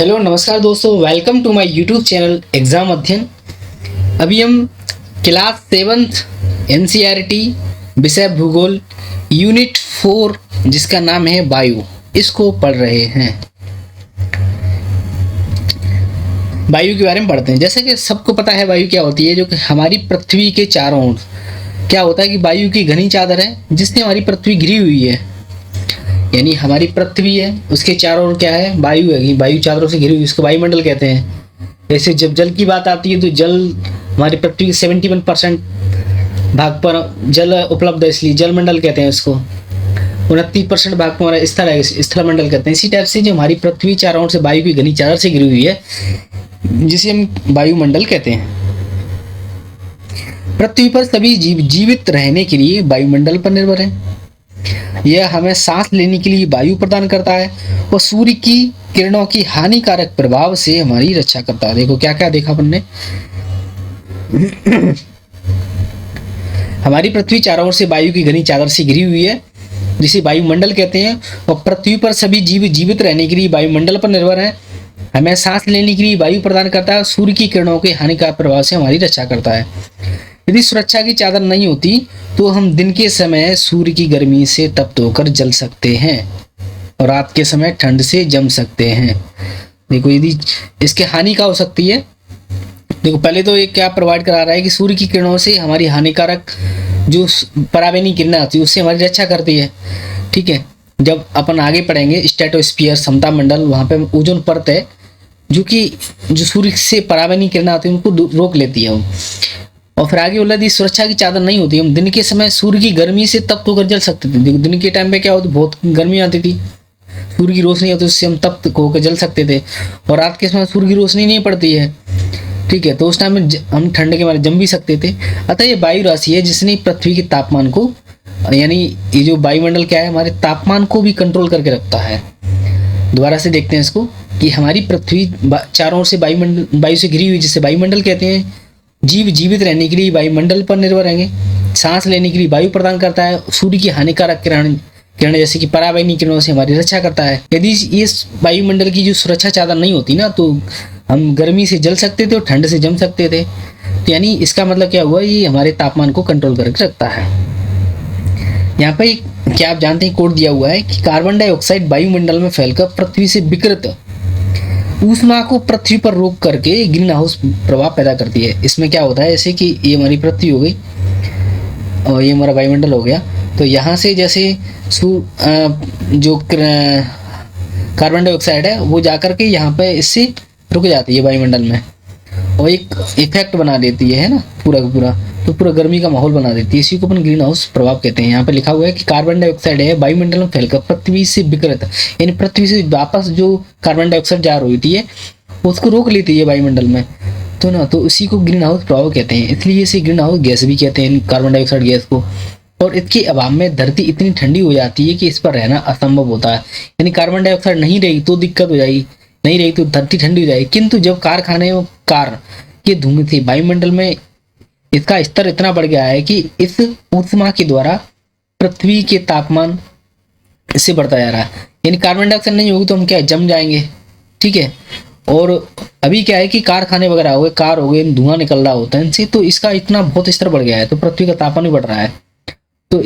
Hello नमस्कार दोस्तों, welcome to my YouTube channel exam Adhyayan. अभी हम क्लास 7th एनसीईआरटी विषय भूगोल यूनिट 4 जिसका नाम है वायु, इसको पढ़ रहे हैं। वायु के बारे में पढ़ते हैं। जैसे कि सबको पता है वायु क्या होती है, जो कि हमारी पृथ्वी के चारों ओर क्या होता है कि वायु की घनी चादर है जिससे हमारी पृथ्वी घिरी हुई है। यानी हमारी पृथ्वी है, उसके चारों ओर क्या है, वायु है। वायु चादरों से घिरी हुई, इसको वायुमंडल कहते हैं। ऐसे जब जल की बात आती है तो जल हमारी पृथ्वी के 71% भाग पर जल उपलब्ध है, इसलिए जलमंडल कहते हैं इसको। 29% भाग पर हमारा स्थल है, स्थलमंडल कहते हैं। इसी टाइप से जो हमारी पृथ्वी चारों ओर से वायु की घनी चादर से घिरी हुई है, जिसे हम वायुमंडल कहते हैं। पृथ्वी पर सभी जीवित रहने के लिए वायुमंडल पर निर्भर है। यह हमें सांस लेने के लिए वायु प्रदान करता है और सूर्य की किरणों की हानिकारक प्रभाव से हमारी रक्षा करता है। देखो क्या क्या देखा अपन ने। हमारी पृथ्वी चारों ओर से वायु की घनी चादर से घिरी हुई है, जिसे वायुमंडल कहते हैं। और पृथ्वी पर सभी जीव जीवित रहने के लिए वायुमंडल पर निर्भर है। हमें सांस लेने के लिए वायु प्रदान करता है, सूर्य की किरणों के हानिकारक प्रभाव से हमारी रक्षा करता है। यदि सुरक्षा की चादर नहीं होती तो हम दिन के समय सूर्य की गर्मी से तप्त होकर जल सकते हैं और रात के समय ठंड से जम सकते हैं। देखो यदि इसके हानि क्या हो सकती है, देखो पहले तो ये क्या प्रोवाइड करा रहा है कि सूर्य की किरणों से हमारी हानिकारक जो पराबैंगनी किरणें आती है उससे हमारी रक्षा करती है। ठीक है, जब अपन आगे पढ़ेंगे स्ट्रेटोस्फीयर समता मंडल, वहाँ पे ओजोन परत है जो कि जो सूर्य से पराबैंगनी किरणें आती है उनको रोक लेती है। और फिर आगे बोला, यदि सुरक्षा की चादर नहीं होती, हम दिन के समय सूर्य की गर्मी से तप्त होकर जल सकते थे। दिन के टाइम पे क्या होता, बहुत गर्मी आती थी, सूर्य की रोशनी होती, उससे हम तप्त होकर जल सकते थे। और रात के समय सूर्य की रोशनी नहीं पड़ती है, ठीक है, तो उस टाइम में हम ठंड के मारे जम भी सकते थे। अतः ये वायु राशि है जिसने पृथ्वी के तापमान को, यानी ये जो वायुमंडल क्या है, हमारे तापमान को भी कंट्रोल करके रखता है। दोबारा से देखते हैं इसको कि हमारी पृथ्वी चारों ओर से वायु से घिरी हुई, जिसे वायुमंडल कहते हैं। जीव जीवित रहने के लिए वायुमंडल पर निर्भर रहेंगे। सांस लेने के लिए वायु प्रदान करता है। सूर्य की हानिकारक किरण जैसे कि पराबैंगनी किरणों से हमारी रक्षा करता है। यदि इस वायुमंडल की जो सुरक्षा चादर नहीं होती ना, तो हम गर्मी से जल सकते थे और ठंड से जम सकते थे। तो यानी इसका मतलब क्या हुआ, ये हमारे तापमान को कंट्रोल करके रखता है। यहाँ पे क्या आप जानते हैं, कोड दिया हुआ है कि कार्बन डाइऑक्साइड वायुमंडल में फैलकर पृथ्वी से विकृत ऊष्मा को पृथ्वी पर रोक करके ग्रीन हाउस प्रभाव पैदा करती है। इसमें क्या होता है, जैसे कि ये हमारी पृथ्वी हो गई और ये हमारा वायुमंडल हो गया, तो यहाँ से जैसे जो कार्बन डाइऑक्साइड है वो जाकर के यहाँ पे इससे रुक जाती है वायुमंडल में और एक इफेक्ट बना देती है ना, पूरा का पूरा, तो पूरा गर्मी का माहौल बना देती है। इसी को अपन ग्रीन हाउस प्रभाव कहते हैं। यहाँ पे लिखा हुआ है कि कार्बन डाइऑक्साइड है वायुमंडल में फैलकर पृथ्वी से विकृत, यानी पृथ्वी से वापस जो कार्बन डाइऑक्साइड जा रही होती है उसको रोक लेती है वायुमंडल में, तो ना, तो इसी को ग्रीन हाउस प्रभाव कहते हैं। इसलिए इसे ग्रीन हाउस गैस भी कहते हैं, कार्बन डाइऑक्साइड गैस को। और इसके अभाव में धरती इतनी ठंडी हो जाती है कि इस पर रहना असंभव होता है। यानी कार्बन डाइऑक्साइड नहीं रही तो दिक्कत हो जाएगी, नहीं रही तो धरती ठंडी हो जाएगी। किंतु जब कारखाने और कार के धुएं से वायुमंडल में इसका स्तर इतना बढ़ गया है कि इस ऊष्मा के द्वारा पृथ्वी के तापमान इससे बढ़ता जा रहा है। यानी कार्बन डाइऑक्साइड नहीं होगी तो हम क्या जम जाएंगे, ठीक है। और अभी क्या है कि कारखाने वगैरह हो गए, कार हो गए, धुआं निकल रहा होता है इनसे, तो इसका इतना बहुत स्तर बढ़ गया है, तो पृथ्वी का तापमान भी बढ़ रहा है। तो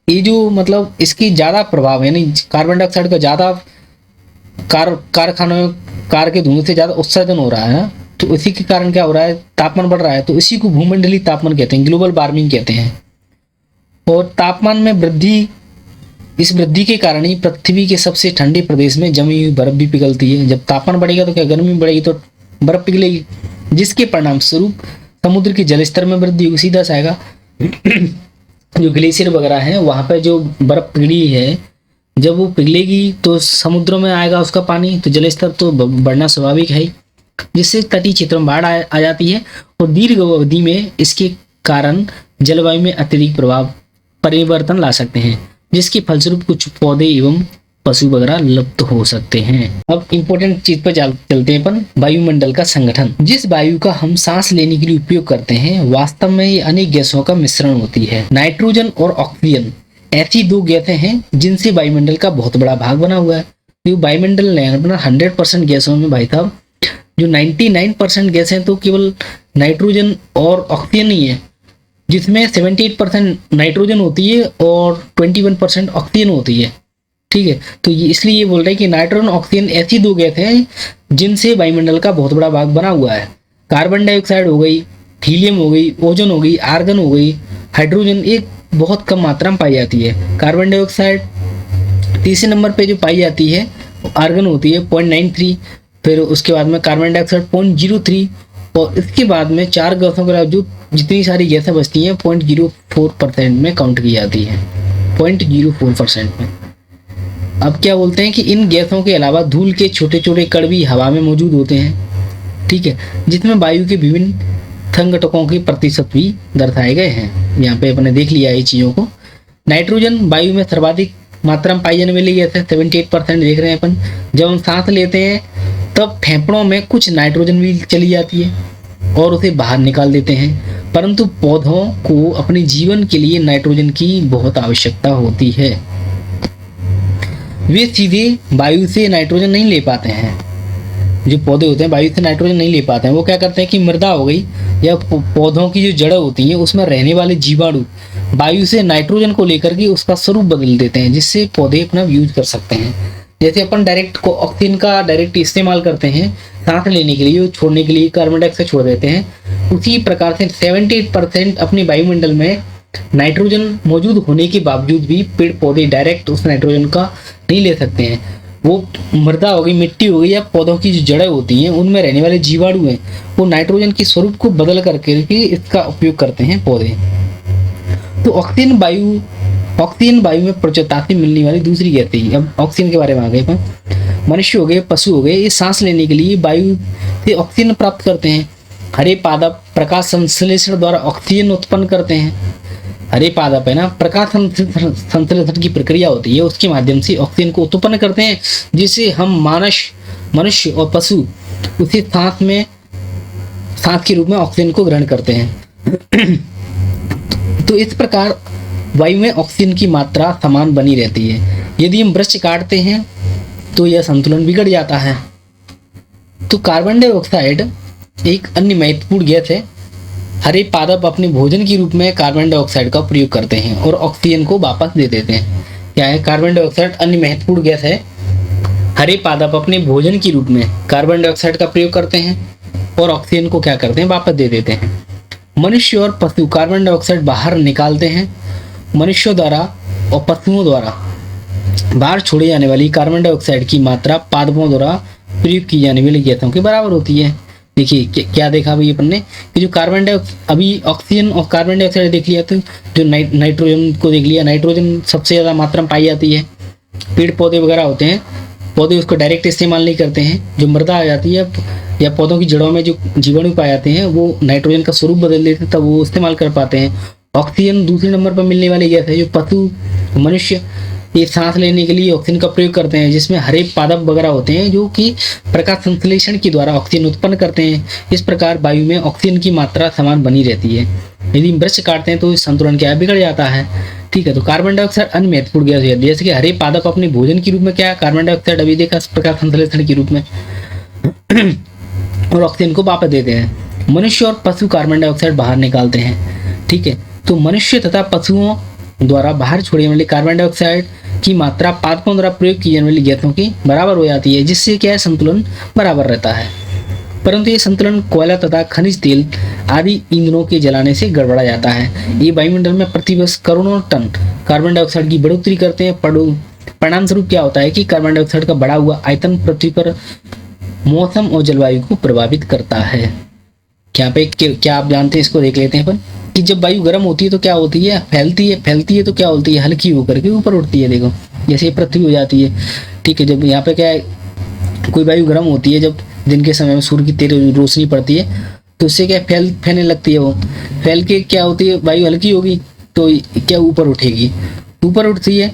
ये जो मतलब इसकी ज़्यादा प्रभाव, यानी कार्बन डाइऑक्साइड का ज़्यादा कारखानों कार के धुएं से ज़्यादा उत्सर्जन हो रहा है, तो इसी के कारण क्या हो रहा है, तापमान बढ़ रहा है। तो इसी को भूमंडलीय तापमान कहते हैं, ग्लोबल वार्मिंग कहते हैं। और तापमान में वृद्धि, इस वृद्धि के कारण ही पृथ्वी के सबसे ठंडे प्रदेश में जमी हुई बर्फ भी पिघलती है। जब तापमान बढ़ेगा तो क्या, गर्मी बढ़ेगी तो बर्फ पिघलेगी, जिसके परिणाम स्वरूप समुद्र के जलस्तर में वृद्धि होगी। सीधा सा आएगा जो ग्लेशियर वगैरह है वहाँ पर जो बर्फ पिघली है, जब वो पिघलेगी तो समुद्रों में आएगा उसका पानी, तो जलस्तर तो बढ़ना स्वाभाविक है, जिससे तटीय क्षेत्रों में बाढ़ आ जाती है। और दीर्घ अवधि में इसके कारण जलवायु में अत्यधिक परिवर्तन ला सकते हैं, जिसके फलस्वरूप कुछ पौधे एवं पशु वगैरह लुप्त हो सकते हैं। अब इंपॉर्टेंट चीज पर चलते हैं अपन, वायुमंडल का संगठन। जिस वायु का हम सांस लेने के लिए उपयोग करते हैं, वास्तव में ये अनेक गैसों का मिश्रण होती है। नाइट्रोजन और ऑक्सीजन ऐसी दो गैसें हैं जिनसे वायुमंडल का बहुत बड़ा भाग बना हुआ है। जो वायुमंडल है अपना 100% गैसों में भाई साहब जो 99% गैस हैं तो केवल नाइट्रोजन और ऑक्सीजन ही है, जिसमें 78% नाइट्रोजन होती है और 21% ऑक्सीजन होती है। ठीक है, तो ये इसलिए ये बोल रहे हैं कि नाइट्रोजन ऑक्सीजन ऐसी दो गैस हैं जिनसे वायुमंडल का बहुत बड़ा भाग बना हुआ है। कार्बन डाइऑक्साइड हो गई, हीलियम हो गई, ओजोन हो गई, आर्गन हो गई, हाइड्रोजन एक बहुत कम मात्रा में पाई जाती है। कार्बन डाइऑक्साइड तीसरे नंबर पे जो पाई जाती है आर्गन होती है 0.93, फिर उसके बाद में कार्बन डाइऑक्साइड 0.03, और इसके बाद में चार गैसों के जो जितनी सारी गैसें बचती हैं 0.04% में काउंट की जाती है, 0.04% में। अब क्या बोलते हैं कि इन गैसों के अलावा धूल के छोटे छोटे कण भी हवा में मौजूद होते हैं। ठीक है, जिसमें वायु के विभिन्न संघटकों के प्रतिशत भी दर्शाए गए हैं। यहाँ पे अपने देख लिया ये चीज़ों को। नाइट्रोजन वायु में सर्वाधिक मात्रा में पाई जाने वाली गैस है, 78% देख रहे हैं अपन। जब हम सांस लेते हैं तब फेफड़ों में कुछ नाइट्रोजन भी चली जाती है और उसे बाहर निकाल देते हैं, परंतु पौधों को अपने जीवन के लिए नाइट्रोजन की बहुत आवश्यकता होती है। वे सीधे वायु से नाइट्रोजन नहीं ले पाते हैं। जो पौधे होते हैं वायु से नाइट्रोजन नहीं ले पाते हैं, वो क्या करते हैं कि मृदा हो गई या पौधों की जो जड़ें होती हैं उसमें रहने वाले जीवाणु वायु से नाइट्रोजन को लेकर के उसका स्वरूप बदल देते हैं, जिससे पौधे अपना यूज कर सकते हैं। जैसे अपन डायरेक्ट को ऑक्सीजन का डायरेक्ट इस्तेमाल करते हैं सांस लेने के लिए, छोड़ने के लिए कार्बन डाइऑक्साइड छोड़ देते हैं, उसी प्रकार से 78% अपने वायुमंडल में नाइट्रोजन मौजूद होने के बावजूद भी पेड़ पौधे डायरेक्ट उस नाइट्रोजन का नहीं ले सकते हैं। वो मृदा हो गई, मिट्टी हो गई या पौधों की जो जड़ें होती हैं उनमें रहने वाले जीवाणु हैं, वो नाइट्रोजन के स्वरूप को बदल करके इसका उपयोग करते हैं पौधे। तो ऑक्सीजन वायु में प्रचुरता से मिलने वाली दूसरी गैस है। अब ऑक्सीजन के बारे में आ गए अपन। मनुष्य हो गए, पशु हो गए, ये सांस लेने के लिए वायु से ऑक्सीजन प्राप्त करते हैं। हरे पादप प्रकाश संश्लेषण द्वारा ऑक्सीजन उत्पन्न करते हैं। हरे पादप है ना, प्रकाश संश्लेषण की प्रक्रिया होती है, उसके माध्यम से ऑक्सीजन को उत्पन्न करते हैं, जिसे हम मनुष्य और पशु उसी सांस के रूप में ऑक्सीजन को ग्रहण करते हैं। तो इस प्रकार वायु में ऑक्सीजन की मात्रा समान बनी रहती है। यदि हम वृक्ष काटते हैं तो यह संतुलन बिगड़ जाता है। तो कार्बन डाइऑक्साइड एक अन्य महत्वपूर्ण गैस है। हरे पादप अपने भोजन के रूप में कार्बन डाइऑक्साइड का प्रयोग करते हैं और ऑक्सीजन को वापस दे देते हैं। क्या है? कार्बन डाइऑक्साइड अन्य महत्वपूर्ण गैस है। हरे पादप अपने भोजन के रूप में कार्बन डाइऑक्साइड का प्रयोग करते हैं और ऑक्सीजन को क्या करते हैं? वापस दे देते हैं। मनुष्य और पशु कार्बन डाइऑक्साइड बाहर निकालते हैं। मनुष्यों द्वारा और पशुओं द्वारा बाहर छोड़े जाने वाली कार्बन डाइऑक्साइड की मात्रा पादपों द्वारा प्रयोग की जाने वाली गैसों के बराबर होती है। देखिए क्या देखा भाई अपन ने कि जो कार्बन डाइऑक्साइड, अभी ऑक्सीजन और कार्बन डाइऑक्साइड देख लिया, तो जो नाइट्रोजन को देख लिया, नाइट्रोजन सबसे ज़्यादा मात्रा में पाई जाती है। पेड़ पौधे वगैरह होते हैं, पौधे उसको डायरेक्ट इस्तेमाल नहीं करते हैं। जो मृदा आ जाती है या पौधों की जड़ों में जो जीवाणु पाए जाते हैं वो नाइट्रोजन का स्वरूप बदल देते हैं, तब वो इस्तेमाल कर पाते हैं। ऑक्सीजन दूसरे नंबर पर मिलने वाली गैस है। जो पशु मनुष्य ये सांस लेने के लिए ऑक्सीजन का प्रयोग करते हैं, जिसमें हरे पादप वगैरह होते हैं जो कि प्रकाश संश्लेषण के द्वारा ऑक्सीजन उत्पन्न करते हैं। इस प्रकार वायु में ऑक्सीजन की मात्रा समान बनी रहती है। यदि वृक्ष काटते हैं तो संतुलन क्या बिगड़ जाता है। ठीक है, तो कार्बन डाइऑक्साइड अन्य महत्वपूर्ण गैस है। जैसे कि हरे पादप अपने भोजन के रूप में क्या कार्बन डाइऑक्साइड अभी देखा प्रकाश संश्लेषण के रूप में और ऑक्सीजन को वापस देते हैं। मनुष्य और पशु कार्बन डाइऑक्साइड बाहर निकालते हैं। ठीक है, तो मनुष्य तथा पशुओं द्वारा बाहर छोड़ने वाली कार्बन डाइऑक्साइड की मात्रा पादपों द्वारा प्रयोग की जाने वाली गैसों की बराबर हो जाती है, जिससे क्या है संतुलन बराबर रहता है। परंतु ये संतुलन कोयला तथा खनिज तेल आदि ईंधनों के जलाने से गड़बड़ा जाता है। ये वायुमंडल में प्रतिवर्ष करोड़ों टन कार्बन डाइऑक्साइड की बढ़ोतरी करते हैं। परिणाम स्वरूप क्या होता है कि कार्बन डाइऑक्साइड का बढ़ा हुआ आयतन पृथ्वी पर मौसम और जलवायु को प्रभावित करता है। क्या आप जानते हैं? इसको देख लेते हैं अपन कि जब वायु गर्म होती है तो क्या होती है? फैलती है तो क्या होती है? हल्की होकर के ऊपर उठती है। देखो जैसे पृथ्वी हो जाती है। ठीक है, जब यहाँ पे क्या है, कोई वायु गर्म होती है, जब दिन के समय में सूर्य की तेज रोशनी पड़ती है तो उससे क्या फैलने लगती है। वो फैल के क्या होती है, वायु हल्की होगी तो क्या ऊपर उठेगी। ऊपर उठती है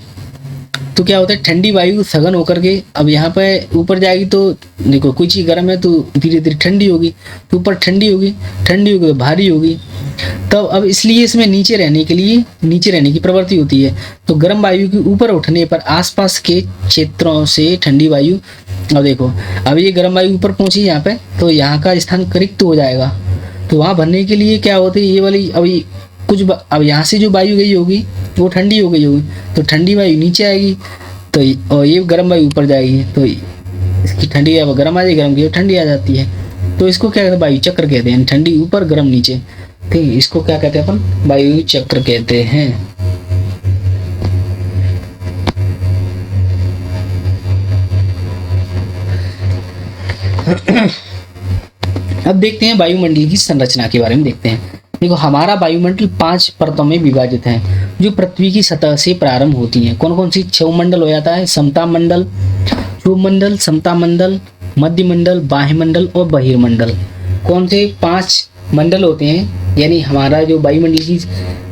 तो क्या होता है, ठंडी वायु सघन होकर के अब यहाँ पे ऊपर जाएगी। तो देखो कोई चीज़ गर्म है तो धीरे धीरे ठंडी होगी, तो ऊपर ठंडी होगी तो भारी होगी, तब अब इसलिए इसमें नीचे रहने के लिए नीचे रहने की प्रवृत्ति होती है। तो गर्म वायु के ऊपर उठने पर आसपास के क्षेत्रों से ठंडी वायु, अब देखो अब ये गर्म वायु ऊपर पहुंची यहाँ पे, तो यहाँ का स्थान रिक्त हो जाएगा। तो वहाँ भरने के लिए क्या होती है, ये वाली अभी अब यहाँ से जो वायु गई होगी वो ठंडी हो गई होगी, तो ठंडी वायु नीचे आएगी, तो और ये गर्म वायु ऊपर जाएगी, तो इसकी ठंडी अब गर्म आ जाएगी, गर्म की ठंडी आ जाती है। तो इसको क्या कहते हैं, वायु चक्र कहते हैं। ठंडी ऊपर गर्म नीचे, ठीक है, इसको क्या कहते हैं अपन, वायु चक्र कहते हैं। अब देखते हैं वायुमंडल की संरचना के बारे में देखते हैं। देखो हमारा वायुमंडल 5 परतों में विभाजित है जो पृथ्वी की सतह से प्रारंभ होती हैं। कौन कौन सी? क्षोभमंडल हो जाता है, समता मंडल, क्षोभमंडल, समता मंडल, मध्य मंडल, बाह्य मंडल और बहिर्मंडल। कौन से 5 मंडल होते हैं, यानी हमारा जो वायुमंडल की,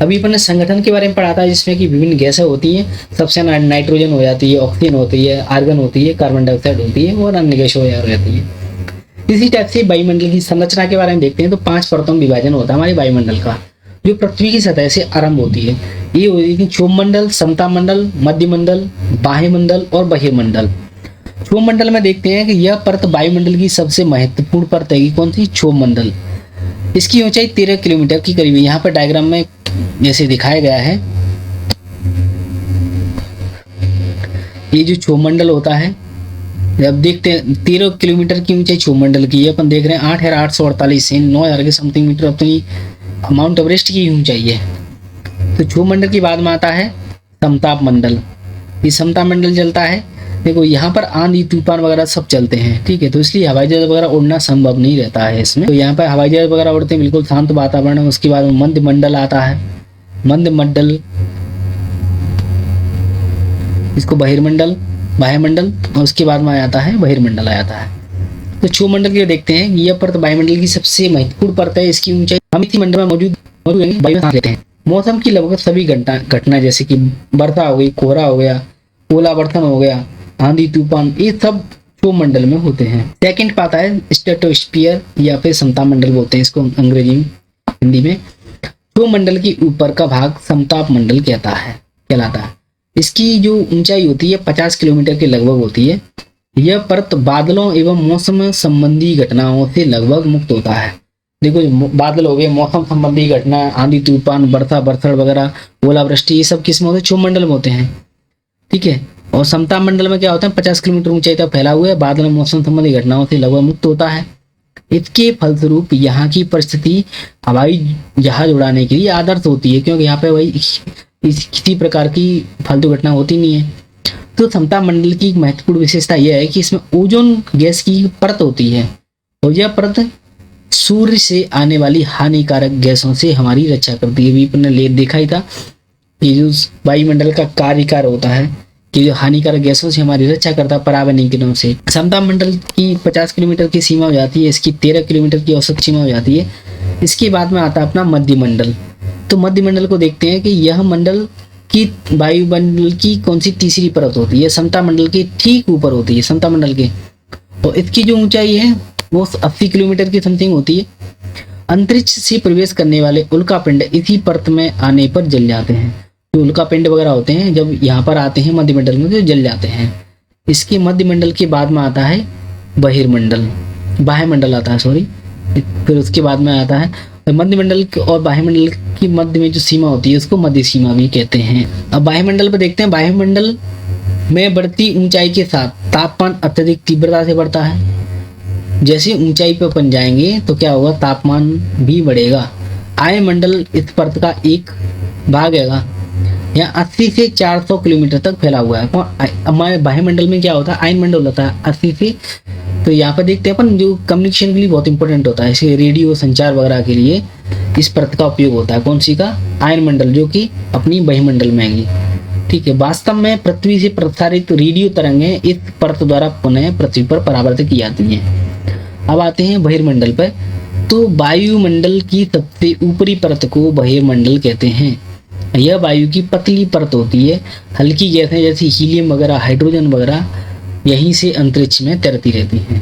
अभी अपन ने संगठन के बारे में पढ़ा था जिसमें कि विभिन्न गैसें होती हैं। सबसे नाइट्रोजन हो जाती है, ऑक्सीजन होती है, आर्गन होती है, कार्बन डाइऑक्साइड होती है और अन्य गैसें हो जाती है। इसी टाइप से वायुमंडल की संरचना के बारे में देखते हैं। तो 5 परतों में विभाजन होता है हमारे वायुमंडल का, जो पृथ्वी की सतह से आरंभ होती है। ये होती है क्षोभमंडल, समता मंडल, मध्य मंडल, बाह्य मंडल और बहिर्मंडल। क्षोभमंडल में देखते हैं कि यह परत वायुमंडल की सबसे महत्वपूर्ण परत है। कौन सी? क्षोभमंडल। इसकी ऊंचाई 13 किलोमीटर की करीब है। यहाँ पर डायग्राम में जैसे दिखाया गया है, ये जो क्षोभमंडल होता है, अब देखते हैं 13 किलोमीटर की ऊंचाई क्षोभमंडल की है। अपन देख रहे हैं 8,848 से 9,000 के समथिंग मीटर अपनी माउंट एवरेस्ट की ऊंचाई है। तो क्षोभमंडल की बाद में आता है समताप मंडल। ये समता मंडल चलता है, देखो यहाँ पर आंधी तूफान वगैरह सब चलते हैं, ठीक है, तो इसलिए हवाई जहाज वगैरह उड़ना संभव नहीं रहता है इसमें। तो यहाँ पर हवाई जहाज वगैरह उड़ते हैं, बिल्कुल शांत वातावरण है। उसके बाद मध्य मंडल आता है, मध्य मंडल, इसको बहिर्मंडल, वायुमंडल, और उसके बाद में आ जाता है बहिर्मंडल आ जाता है। तो क्षोभमंडल की देखते हैं, यह परत वायुमंडल की सबसे महत्वपूर्ण परत है। इसकी ऊंचाई हम इसी मंडल में मौजूद वायु सांस लेते हैं। मौसम की लगभग सभी घटना जैसे कि वर्षा हो गई, कोहरा हो गया, ओलावर्षण हो गया, आंधी तूफान, ये सब क्षोभमंडल में होते हैं। सेकंड पाता है स्ट्रेटोस्फीयर या फिर समता मंडल बोलते हैं इसको अंग्रेजी में, हिंदी में। क्षोभमंडल के ऊपर का भाग समताप मंडल कहलाता है। इसकी जो ऊंचाई होती है 50 किलोमीटर के लगभग होती है। यह परत बादलों एवं मौसम संबंधी घटनाओं से लगभग मुक्त होता है। देखो बादल हो गए, मौसम संबंधी घटना, आंधी तूफान, वर्षा बरसात वगैरह, ओलावृष्टि, ये सब किस में होते हैं? क्षोभमंडल में होते हैं, ठीक है। और समता मंडल में क्या होता है? 50 किलोमीटर ऊंचाई तक फैला हुआ है, बादल मौसम संबंधी घटनाओं से लगभग मुक्त होता है। इसके फलस्वरूप यहाँ की परिस्थिति हवाई जहाज उड़ाने के लिए आदर्श होती है, क्योंकि यहाँ पे वही किसी प्रकार की फालतू घटना होती नहीं है। तो समता मंडल की एक महत्वपूर्ण विशेषता यह है कि इसमें ओजोन गैस की परत होती है, और यह परत सूर्य से आने वाली हानिकारक गैसों से हमारी रक्षा करती है। अभी अपन ने देखा ही था कि जो वायुमंडल का कार्यकार होता है कि जो हानिकारक गैसों से हमारी रक्षा करता है पराबैंगनी किरणों से। समता मंडल की 50 किलोमीटर की सीमा हो जाती है, इसकी 13 किलोमीटर की औसत सीमा हो जाती है। इसके बाद में आता है अपना मध्य मंडल। तो मध्य मंडल को देखते हैं कि यह मंडल की वायुमंडल की कौन सी तीसरी परत होती है? समता मंडल के ठीक ऊपर होती है, समता मंडल के, और इसकी जो ऊंचाई है वो 80 किलोमीटर की समथिंग होती है। अंतरिक्ष से प्रवेश करने वाले उल्कापिंड इसी परत में आने पर जल जाते हैं। जो उल्कापिंड वगैरह होते हैं जब यहाँ पर आते हैं मध्य मंडल में तो जल जाते हैं। इसके मध्य मंडल के बाद में आता है बहिर्मंडल, बाह्य मंडल आता है, सॉरी, फिर उसके बाद में आता है मध्य मंडल और बाह्य मंडल की मध्य में जो सीमा होती है उसको मध्य सीमा भी कहते हैं। अब बाह्य मंडल पर देखते हैं, बाह्य मंडल में बढ़ती ऊंचाई के साथ तापमान अत्यधिक तीव्रता से बढ़ता है। जैसे ऊंचाई पर अपन जाएंगे तो क्या होगा? तापमान भी बढ़ेगा। आयन मंडल इस परत का एक भाग है, यहाँ 80 से 400 किलोमीटर तक फैला हुआ है। हमारे बाह्य मंडल में क्या होता है? आयन मंडल होता है 80 से, तो यहाँ पर देखते हैं अपन जो कम्युनिकेशन के लिए बहुत इंपॉर्टेंट होता है, जैसे रेडियो संचार वगैरह के लिए इस परत का उपयोग होता है। कौन सी का? आयन मंडल, जो कि अपनी बहिर्मंडल में आएगी, ठीक है। वास्तव में पृथ्वी से प्रसारित रेडियो तरंगें इस परत द्वारा पुनः पृथ्वी पर परावर्तित की जाती हैं। अब आते हैं बहिर्मंडल पर। तो वायुमंडल की सबसे ऊपरी परत को बहिर्मंडल कहते हैं। यह वायु की पतली परत होती है। हल्की गैसें जैसे हीलियम वगैरह, हाइड्रोजन वगैरह यहीं से अंतरिक्ष में तैरती रहती हैं।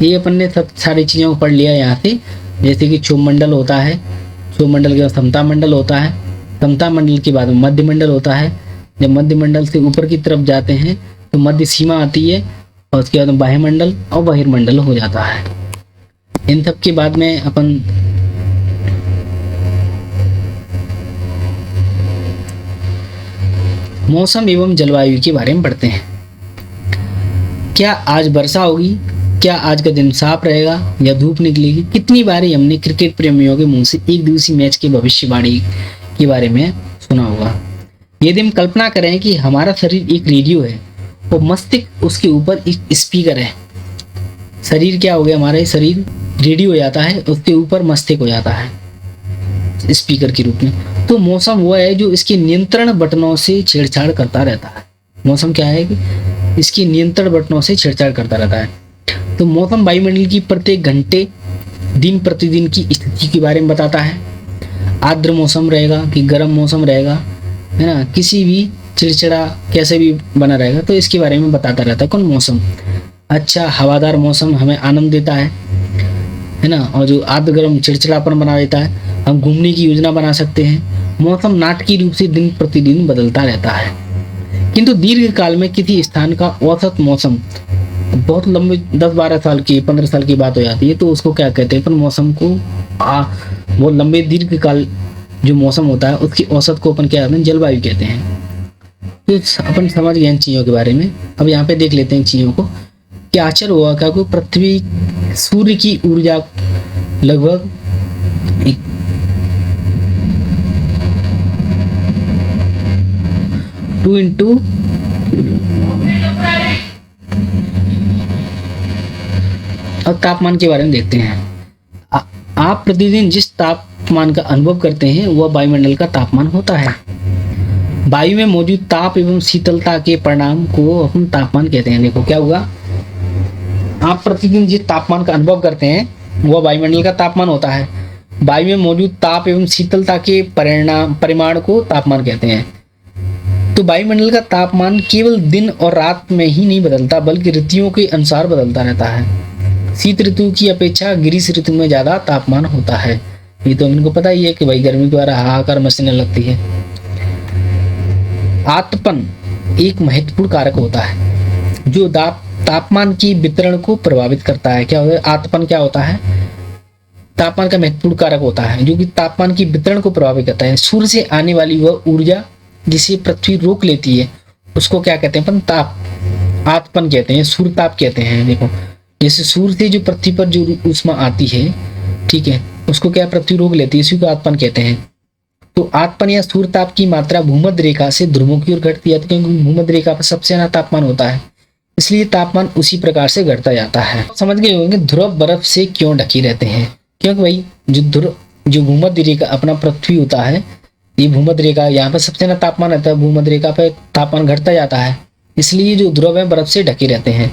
ये अपन ने सब सारी चीज़ों को पढ़ लिया यहाँ से। जैसे कि क्षोभ मंडल होता है, क्षोभ मंडल के बाद समता मंडल होता है, समता मंडल के बाद मध्य मंडल होता है। जब मध्य मंडल से ऊपर की तरफ जाते हैं तो मध्य सीमा आती है, और उसके बाद बाह्यमंडल और बहिर्मंडल हो जाता है। इन सब के बाद में अपन मौसम एवं जलवायु के बारे में पढ़ते हैं। क्या आज वर्षा होगी, क्या आज का दिन साफ रहेगा या धूप निकलेगी। कितनी बार हमने क्रिकेट प्रेमियों के मुंह से एक दिवसीय मैच की भविष्यवाणी के बारे में सुना होगा। यदि हम कल्पना करें कि हमारा शरीर एक रेडियो है और मस्तिष्क उसके ऊपर एक स्पीकर है। शरीर क्या हो गया, हमारा शरीर रेडियो हो जाता है, उसके ऊपर मस्तिष्क हो जाता है स्पीकर के रूप में। तो मौसम वो है जो इसके नियंत्रण बटनों से छेड़छाड़ करता रहता है। मौसम क्या है कि इसके नियंत्रण बटनों से छेड़छाड़ करता रहता है। तो मौसम वायुमंडल की प्रत्येक घंटे दिन प्रतिदिन की स्थिति के बारे में बताता है। आर्द्र मौसम रहेगा कि गर्म मौसम रहेगा, है ना, किसी भी चिड़चिड़ा कैसे भी बना रहेगा, तो इसके बारे में बताता रहता है कौन, मौसम। अच्छा हवादार मौसम हमें आनंद देता है ना, और जो आर्द्र गर्म चिड़चिड़ापन बना देता है। हम घूमने की योजना बना सकते हैं। मौसम नाटकीय रूप से दिन प्रतिदिन बदलता रहता है, किंतु दीर्घ काल में किसी स्थान का औसत मौसम बहुत लंबे 10-12 साल की 15 साल की बात हो जाती है, तो उसको क्या कहते हैं अपन, मौसम को बहुत लंबे दीर्घ काल जो मौसम होता है उसकी औसत को अपन क्या कहते हैं, जलवायु कहते हैं। तो अपन समझ गए इन चीज़ों के बारे में। अब यहाँ पे देख लेते हैं चीज़ों को। क्या आश्चर्य हुआ क्या, कोई पृथ्वी सूर्य की ऊर्जा लगभग 2 इंटू अब तापमान के बारे में देखते हैं। आप प्रतिदिन जिस तापमान का अनुभव करते हैं वह वायुमंडल का तापमान होता है। वायु में मौजूद ताप एवं शीतलता के परिणाम को अपन तापमान कहते हैं। देखो क्या हुआ, आप प्रतिदिन जिस तापमान का अनुभव करते हैं वह वायुमंडल का तापमान होता है। वायु में मौजूद ताप एवं शीतलता के परिमाण को तापमान कहते हैं। तो वायुमंडल का तापमान केवल दिन और रात में ही नहीं बदलता, बल्कि ऋतुओं के अनुसार बदलता रहता है। शीत ऋतु की अपेक्षा ग्रीष्म ऋतु में ज्यादा तापमान होता है। ये तो इनको पता ही है कि भाई गर्मी के द्वारा हाहाकार मचने लगती है। आतपन एक महत्वपूर्ण कारक होता है जो तापमान की वितरण को प्रभावित करता है। क्या होता है, आतपन क्या होता है, तापमान का महत्वपूर्ण कारक होता है जो कि तापमान की वितरण को प्रभावित करता है। सूर्य से आने वाली वह ऊर्जा जिसे पृथ्वी रोक लेती है उसको क्या कहते हैं अपन, ताप आतपन कहते हैं, सूर्य ताप कहते हैं। देखो जैसे सूर्य से जो पृथ्वी पर जो ऊष्मा आती है, ठीक है, उसको क्या पृथ्वी रोक लेती है, इसी को आतपन कहते हैं। तो आतपन या सूर्य ताप की मात्रा भूमध्य रेखा से ध्रुवों की ओर घटती है, क्योंकि भूमध्य रेखा पर सबसे ज्यादा तापमान होता है, इसलिए तापमान उसी प्रकार से घटता जाता है। समझ गए होंगे ध्रुव बर्फ से क्यों ढके रहते हैं, क्योंकि भाई जो भूमध्य रेखा अपना पृथ्वी होता है, ये भूमध्य रेखा, यहाँ पर सबसे ज्यादा तापमान रहता है, भूमध्य रेखा पर तापमान घटता जाता है, इसलिए जो ध्रुव है बर्फ से ढके रहते हैं।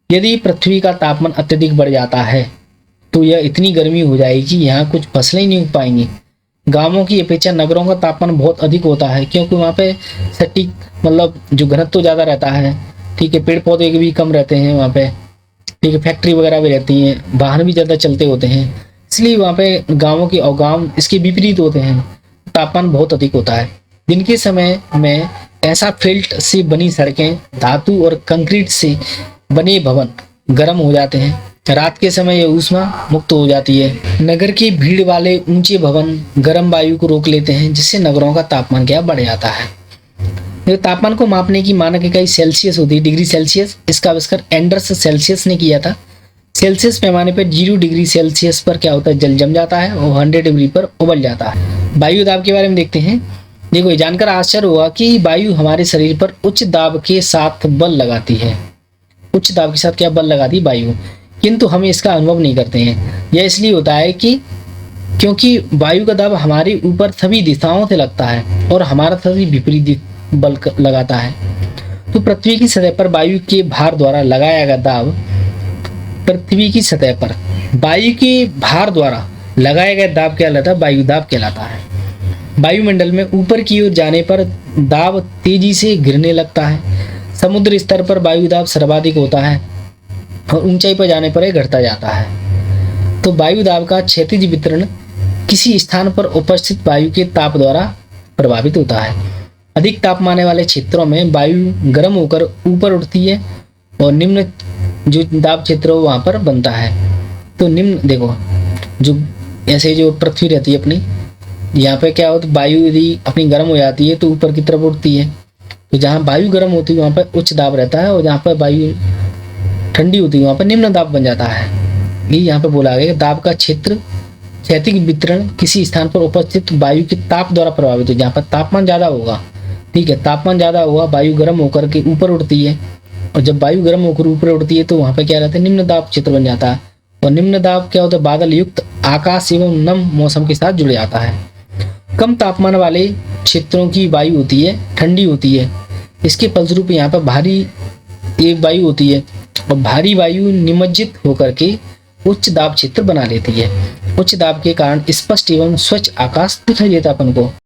यदि पृथ्वी का तापमान अत्यधिक बढ़ जाता है तो यह इतनी गर्मी हो जाएगी कि यहाँ कुछ फसलें ही नहीं उग पाएंगी। गांवों की अपेक्षा नगरों का तापमान बहुत अधिक होता है, क्योंकि वहाँ पे सटीक मतलब जो घनत्व ज़्यादा रहता है, ठीक है, पेड़ पौधे भी कम रहते हैं वहाँ पे, ठीक है, फैक्ट्री वगैरह भी रहती हैं, वाहन भी ज़्यादा चलते होते हैं, इसलिए वहाँ पे गाँवों के और गाँव इसके विपरीत होते हैं, तापमान बहुत अधिक होता है। दिन के समय में ऐसा फिल्ट से बनी सड़कें, धातु और कंक्रीट से बने भवन गर्म हो जाते हैं, रात के समय यह ऊष्मा मुक्त हो जाती है। नगर की भीड़ वाले ऊंचे भवन गर्म वायु को रोक लेते हैं, जिससे नगरों का तापमान क्या बढ़ जाता है। ये तापमान को मापने की मानक इकाई सेल्सियस होती है, डिग्री सेल्सियस। इसका आविष्कार एंडर्स सेल्सियस ने किया था। सेल्सियस पैमाने पर 0 डिग्री सेल्सियस पर क्या होता है, जल जम जाता है और 100 डिग्री पर उबल जाता है। वायु दाब के बारे में देखते हैं। देखो ये जानकर आश्चर्य हुआ कि वायु हमारे शरीर पर उच्च दाब के साथ बल लगाती है। उच्च दाब के साथ क्या बल लगाती है वायु, किंतु हम इसका अनुभव नहीं करते हैं। यह इसलिए होता है कि क्योंकि वायु का दाब हमारे ऊपर सभी दिशाओं से लगता है और हमारा सभी विपरीत बल लगाता है। तो पृथ्वी की सतह पर वायु के भार द्वारा लगाया गया दाब, पृथ्वी की सतह पर वायु के भार द्वारा लगाया गया दाब क्या कहलाता है, वायु दाब कहलाता है। वायुमंडल में ऊपर की ओर जाने पर दाब तेजी से गिरने लगता है। समुद्र स्तर पर वायु दाब सर्वाधिक होता है और ऊंचाई पर जाने पर यह घटता जाता है। तो वायु दाब का क्षैतिज वितरण किसी स्थान पर उपस्थित वायु के ताप द्वारा प्रभावित होता है। अधिक तापमान वाले क्षेत्रों में वायु गर्म होकर ऊपर उठती है और निम्न जो दाब क्षेत्र वहां पर बनता है। तो निम्न देखो, जो ऐसे जो पृथ्वी रहती है अपनी, यहाँ पे क्या होता है, वायु यदि अपनी गर्म हो जाती है तो ऊपर की तरफ उठती है। तो जहाँ वायु गर्म होती है वहाँ पर उच्च दाब रहता है और जहाँ पर वायु ठंडी होती है वहाँ पर निम्न दाब बन जाता है। ये यहाँ पे बोला गया दाब का क्षेत्र क्षैतिज वितरण किसी स्थान पर उपस्थित वायु के ताप द्वारा प्रभावित हो। जहाँ पर तापमान ज़्यादा होगा, ठीक है, तापमान ज़्यादा होगा, वायु गर्म होकर के ऊपर उठती है और जब वायु गर्म होकर ऊपर उठती है तो वहाँ पे क्या रहता है, निम्न दाब क्षेत्र बन जाता है। और निम्न दाब क्या होता है, बादल युक्त आकाश एवं नम मौसम के साथ जुड़ जाता है। कम तापमान वाले क्षेत्रों की वायु होती है ठंडी होती है। इसके फलस्वरूप यहाँ पर भारी एक वायु होती है और भारी वायु निमज्जित होकर के उच्च दाब क्षेत्र बना लेती है। उच्च दाब के कारण स्पष्ट एवं स्वच्छ आकाश दिखाई देता अपन को।